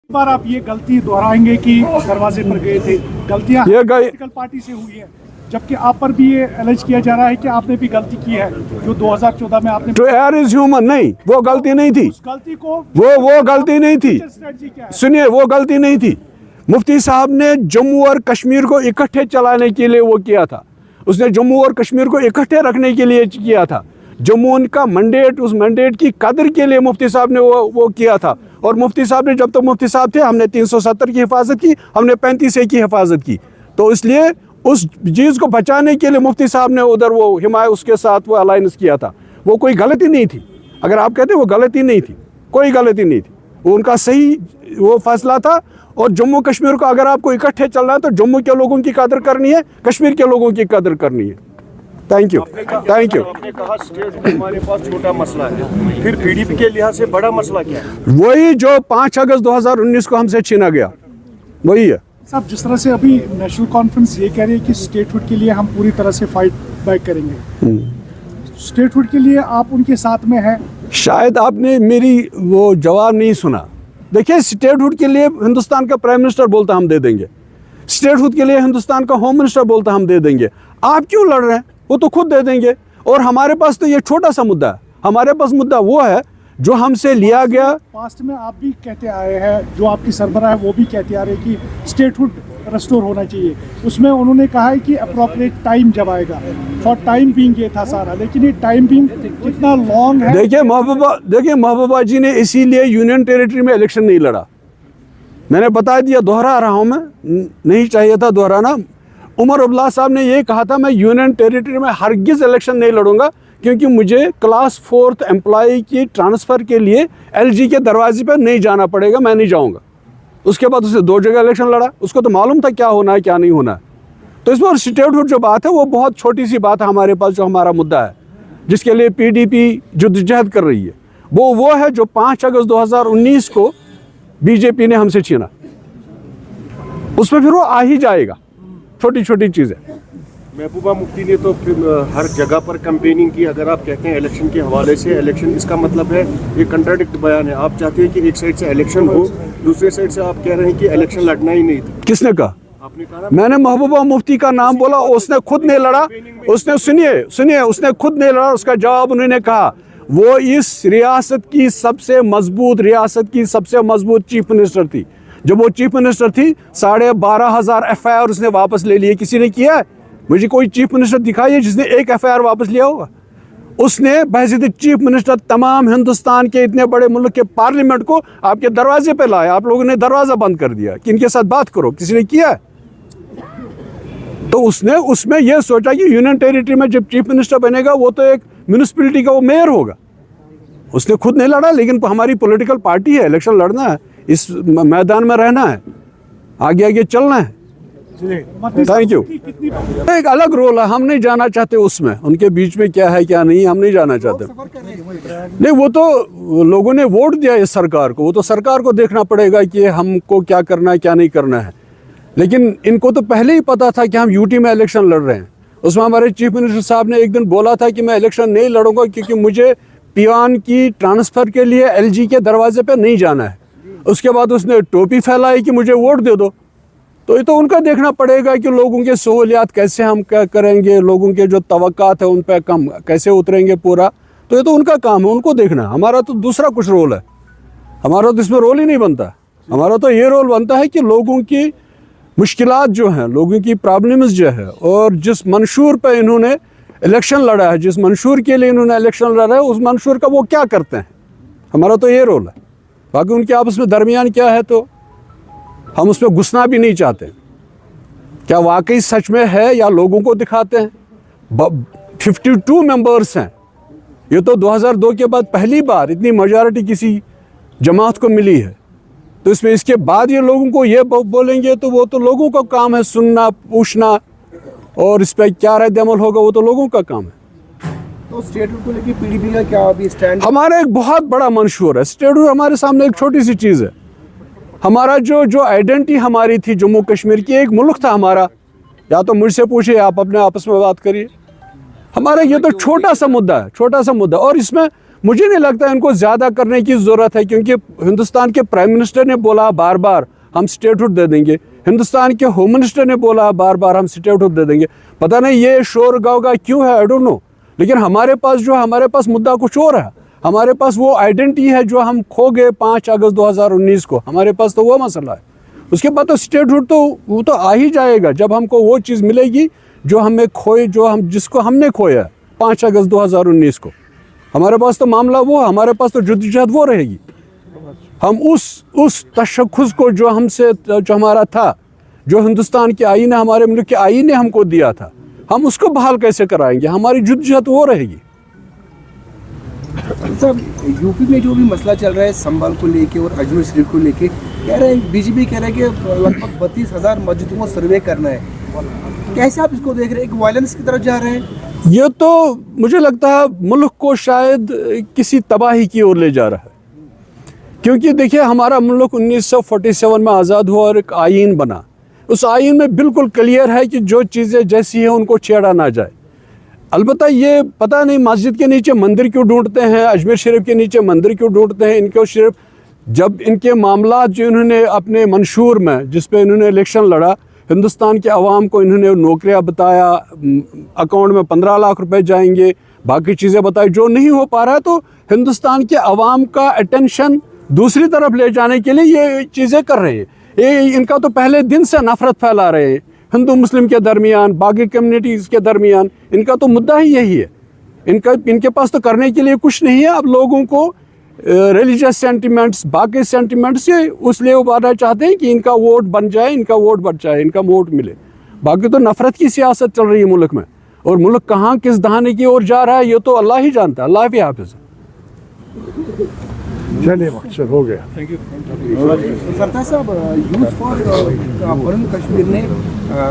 बार आप ये गलती दोहराएंगे कि दरवाजे पर गए थे, गलतियां पॉलिटिकल पार्टी से हुई है, जबकि आप पर भी ये एलिज किया जा रहा है कि आपने भी गलती की है जो 2014 में आपने। तो एयर इज ह्यूमन, नहीं वो गलती नहीं थी, उस गलती को वो गलती नहीं थी। सुनिए, वो गलती नहीं थी। मुफ्ती साहब ने जम्मू और कश्मीर को इकट्ठे चलाने के लिए वो किया था। उसने जम्मू और कश्मीर को इकट्ठे रखने के लिए किया था। जम्मू उनका मैंडेट, उस मैंडेट की कदर के लिए मुफ्ती साहब ने वो किया था। और मुफ्ती साहब ने, जब तक मुफ्ती साहब थे, हमने 370 की हिफाजत की, हमने 35A की हिफाजत की। तो इसलिए उस चीज़ को बचाने के लिए मुफ्ती साहब ने उधर वो हिमायत, उसके साथ वो अलायंस किया था। वो कोई गलती नहीं थी। अगर आप कहते हैं वो गलती नहीं थी, कोई गलती नहीं थी, वो उनका सही वो फैसला था। और जम्मू कश्मीर को अगर आपको इकट्ठे चलना है तो जम्मू के लोगों की कदर करनी है, कश्मीर के लोगों की कदर करनी है। Thank you, thank you. आपने कहा स्टेट में हमारे पास छोटा मसला है, फिर पीडीपी के लिहाज से बड़ा मसला क्या है? वही जो 5 अगस्त 2019 को हमसे छीना गया, वही है। साहब, जिस तरह से अभी नेशनल कॉन्फ्रेंस ये कह रही है कि स्टेटहुड के लिए हम पूरी तरह से फाइट बैक करेंगे, स्टेटहुड के लिए आप उनके साथ में हैं? शायद आपने मेरी वो जवाब नहीं सुना। देखिए, स्टेटहुड के लिए हिंदुस्तान का प्राइम मिनिस्टर बोलता हम दे देंगे, स्टेटहुड के लिए हिंदुस्तान का होम मिनिस्टर बोलता हम दे देंगे। आप क्यों लड़ रहे हैं? वो तो खुद दे देंगे। और हमारे पास तो ये छोटा सा मुद्दा है। हमारे पास मुद्दा वो है जो हमसे लिया गया। पास्ट में आप भी कहते आए हैं, जो आपकी सरबराह है वो भी कहते आ रहे हैं कि स्टेटहुड रेस्टोर होना चाहिए। उसमें उन्होंने कहा है कि अप्रोप्रिएट टाइम जब आएगा, फॉर टाइम बीइंग ये था सारा, लेकिन ये टाइम बीइंग कितना लॉन्ग है? देखिए महबूबा जी ने इसीलिए यूनियन टेरिटरी में इलेक्शन नहीं लड़ा। मैंने बता दिया, दोहरा रहा हूँ मैं, नहीं चाहिए था दोहराना। उमर अब्दुल्ला साहब ने ये कहा था, मैं यूनियन टेरिटरी में हरगिज़ इलेक्शन नहीं लड़ूंगा, क्योंकि मुझे क्लास 4th एम्प्लॉय की ट्रांसफ़र के लिए LG के दरवाजे पर नहीं जाना पड़ेगा, मैं नहीं जाऊंगा। उसके बाद उसने 2 जगह इलेक्शन लड़ा। उसको तो मालूम था क्या होना है क्या नहीं होना है। तो इस पर स्टेटहुड जो बात है वो बहुत छोटी सी बात है हमारे पास। जो हमारा मुद्दा है, जिसके लिए PDP जद्दोजहद कर रही है, वो है जो 5 अगस्त 2019 को BJP ने हमसे छीना। उसमें फिर वो आ ही जाएगा, छोटी छोटी चीज़ें। महबूबा मुफ्ती ने तो हर जगह पर कैंपेनिंग की। अगर आप कहते हैं इलेक्शन के हवाले से इलेक्शन, इसका मतलब है ये कंट्राडिक्ट बयान है। आप चाहते हैं कि एक साइड से इलेक्शन हो, दूसरे साइड से आप कह रहे हैं कि इलेक्शन लड़ना ही नहीं था। किसने कहा? आपने कहा। मैंने महबूबा मुफ्ती का नाम बोला, उसने खुद नहीं लड़ा। उसने सुनिए उसने खुद नहीं लड़ा। उसका जवाब उन्होंने कहा, वो इस रियासत की सबसे मजबूत चीफ मिनिस्टर थी। जब वो चीफ मिनिस्टर थी, 12,500 FIR उसने वापस ले लिए। किसी ने किया है? मुझे कोई चीफ मिनिस्टर दिखाइए जिसने एक FIR वापस लिया होगा। उसने बहसीत चीफ मिनिस्टर तमाम हिंदुस्तान के इतने बड़े मुल्क के पार्लियामेंट को आपके दरवाजे पे लाया। आप लोगों ने दरवाज़ा बंद कर दिया कि इनके साथ बात करो। किसी ने किया है? तो उसने उसमें यह सोचा कि यूनियन टेरिटरी में जब चीफ मिनिस्टर बनेगा वो तो एक म्यूनिसिपैलिटी का वो मेयर होगा। उसने खुद नहीं लड़ा, लेकिन हमारी पॉलिटिकल पार्टी है, इलेक्शन लड़ना है, इस मैदान में रहना है, आगे आगे चलना है। Thank you. एक अलग रोल है, हम नहीं जाना चाहते उसमें, उनके बीच में क्या है क्या नहीं, हम नहीं जाना चाहते। नहीं, वो तो लोगों ने वोट दिया इस सरकार को, वो तो सरकार को देखना पड़ेगा कि हमको क्या करना है क्या नहीं करना है। लेकिन इनको तो पहले ही पता था कि हम UT में इलेक्शन लड़ रहे हैं। उसमें हमारे चीफ मिनिस्टर साहब ने एक दिन बोला था कि मैं इलेक्शन नहीं लड़ूंगा क्योंकि मुझे पियान की ट्रांसफ़र के लिए LG के दरवाजे पर नहीं जाना है। उसके बाद उसने टोपी फैलाई कि मुझे वोट दे दो। तो ये तो उनका देखना पड़ेगा कि लोगों के सहूलियात कैसे हम क्या करेंगे, लोगों के जो तवक्कात है उन पर कम कैसे उतरेंगे पूरा। तो ये तो उनका काम है, उनको देखना। हमारा तो दूसरा कुछ रोल है, हमारा तो इसमें रोल ही नहीं बनता। हमारा तो ये रोल बनता है कि लोगों की मुश्किलात जो हैं, लोगों की प्रॉब्लम्स जो है, और जिस मंशूर पर इन्होंने इलेक्शन लड़ा है, जिस मंशूर के लिए इन्होंने इलेक्शन लड़ा है, उस मंशूर का वो क्या करते हैं, हमारा तो ये रोल है। बाकी उनके आपस में दरमियान क्या है तो हम उसमें घुसना भी नहीं चाहते। क्या वाकई सच में है या लोगों को दिखाते हैं? 52 मेंबर्स हैं। ये तो 2002 के बाद पहली बार इतनी मेजॉरिटी किसी जमात को मिली है। तो इसमें इसके बाद ये लोगों को ये बोलेंगे तो वो तो लोगों का काम है सुनना, पूछना, और इस पर क्या रद्द अमल होगा वो तो लोगों का काम है। तो स्टेटहुड को लेकर PDP का क्या अभी स्टैंड? हमारा एक बहुत बड़ा मंशूर है। स्टेटहुड हमारे सामने एक छोटी सी चीज़ है। हमारा जो आइडेंटिटी हमारी थी जम्मू कश्मीर की, एक मुल्क था हमारा। या तो मुझसे पूछिए, आप अपने आपस में बात करिए। हमारा ये तो छोटा सा मुद्दा है, छोटा सा मुद्दा। और इसमें मुझे नहीं लगता इनको ज़्यादा करने की ज़रूरत है, क्योंकि हिंदुस्तान के प्राइम मिनिस्टर ने बोला बार बार हम स्टेटहुड दे देंगे, हिंदुस्तान के होम मिनिस्टर ने बोला बार बार हम स्टेटहुड दे देंगे। पता नहीं ये शोर गाँव क्यों है, आई डोंट नो। लेकिन हमारे पास मुद्दा कुछ और है। हमारे पास वो आइडेंटिटी है जो हम खो गए 5 अगस्त 2019 को, हमारे पास तो वो मसला है। उसके बाद तो स्टेटहुड तो वो तो आ ही जाएगा जब हमको वो चीज़ मिलेगी जो हमें खोए, जिसको हमने खोया 5 अगस्त 2019 को। हमारे पास तो मामला वो, हमारे पास तो जद्दोजहद वो रहेगी। हम उस तशख़्ख़ुस को जो हमारा था, जो हिंदुस्तान के आईन ने, हमारे मुल्क के आईन ने हमको दिया था, हम उसको बहाल कैसे कराएंगे? हमारी जद्दोजहद वो रहेगी। सर, यूपी में जो भी मसला चल रहा है संभल को लेके और अजमेर शरीफ को लेके, कह रहे हैं बीजेपी कह रहा है कि लगभग 32,000 मस्जिदों को सर्वे करना है। कैसे आप इसको देख रहे हैं? एक वायलेंस की तरफ जा रहे हैं? ये तो मुझे लगता है मुल्क को शायद किसी तबाही की ओर ले जा रहा है, क्योंकि देखिए हमारा मुल्क 1947 में आज़ाद हुआ और एक आईन बना। उस आईन में बिल्कुल क्लियर है कि जो चीज़ें जैसी हैं उनको छेड़ा ना जाए। अलबत्ता ये पता नहीं मस्जिद के नीचे मंदिर क्यों ढूंढते हैं, अजमेर शरीफ के नीचे मंदिर क्यों ढूंढते हैं। इनको सिर्फ जब इनके मामला जो इन्होंने अपने मंशूर में, जिस पे इन्होंने इलेक्शन लड़ा, हिंदुस्तान के अवाम को इन्होंने नौकरियां बताया, अकाउंट में 15 लाख रुपए जाएंगे, बाकी चीज़ें बताई, जो नहीं हो पा रहा है, तो हिंदुस्तान के अवाम का अटेंशन दूसरी तरफ ले जाने के लिए ये चीज़ें कर रहे हैं। ये इनका तो पहले दिन से नफरत फैला रहे हैं हिंदू मुस्लिम के दरमियान, बाकी कम्युनिटीज़ के दरमियान। इनका तो मुद्दा ही यही है। इनके पास तो करने के लिए कुछ नहीं है। अब लोगों को रिलीजियस सेंटिमेंट्स, बाकी सेंटिमेंट्स से उसलिए उबारना चाहते हैं कि इनका वोट बन जाए, इनका वोट बढ़ जाए, इनका वोट मिले। बाकी तो नफरत की सियासत चल रही है मुल्क में, और मुल्क कहाँ किस दहाने की ओर जा रहा है ये तो अल्लाह ही जानता है। अल्लाह भी हाफिज़। चलिए मकसद हो गया। सरदार साहब, यूथ फॉर कश्मीर ने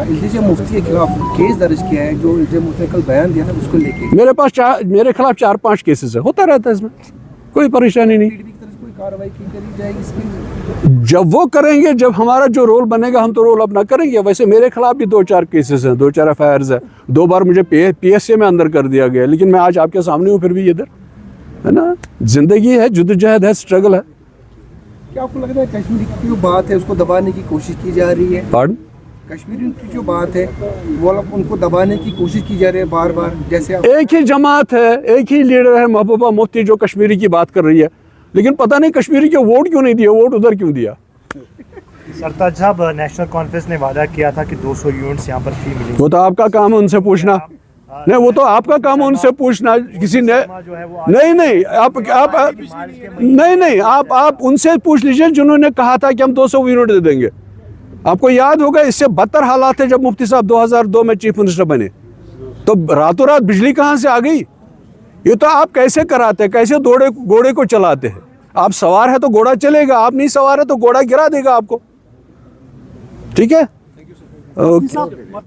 इल्तिजा मुफ्ती के खिलाफ केस दर्ज किया है, जो इल्तिजा मुफ्ती ने कल बयान दिया था उसको लेके। मेरे खिलाफ 4-5 केसेस है, होता रहता है, इसमें कोई परेशानी नहीं। कोई कार्रवाई की करी जाएगी इसमें? जब वो करेंगे, जब हमारा जो रोल बनेगा हम तो रोल अपना करेंगे। वैसे मेरे खिलाफ भी 2-4 केसेस हैं, 2-4 FIRs है। 2 बार मुझे PSA में अंदर कर दिया गया, लेकिन मैं आज आपके सामने हूँ फिर भी इधर, है ना। जिंदगी है, जद्दोजहद है, स्ट्रगल है। क्या आपको लगता है कश्मीर की जो बात है उसको दबाने की कोशिश की जा रही है? पार्डन? कश्मीरियों की जो बात है वो उनको दबाने की कोशिश की जा रही है बार बार। जैसे एक ही जमात है, एक ही लीडर है महबूबा मुफ्ती जो कश्मीरी की बात कर रही है, लेकिन पता नहीं कश्मीरी के वोट क्यों नहीं दिया, वोट उधर क्यों दिया। सरताज साहब, नेशनल कॉन्फ्रेंस ने वादा किया था कि 200 यूनिट्स यहाँ पर फ्री मिलेंगे। वो तो आपका काम है उनसे पूछना। नहीं, वो तो आपका काम है उनसे पूछना। किसी ने नहीं आप उनसे पूछ लीजिए जिन्होंने कहा था कि हम 200 यूनिट दे देंगे। आपको याद होगा इससे बदतर हालात थे जब मुफ्ती साहब 2002 में चीफ मिनिस्टर बने, तो रातों रात बिजली कहाँ से आ गई। ये तो आप कैसे कराते हैं, कैसे घोड़े को चलाते हैं। आप सवार है तो घोड़ा चलेगा, आप नहीं सवार है तो घोड़ा गिरा देगा आपको। ठीक है। ओके।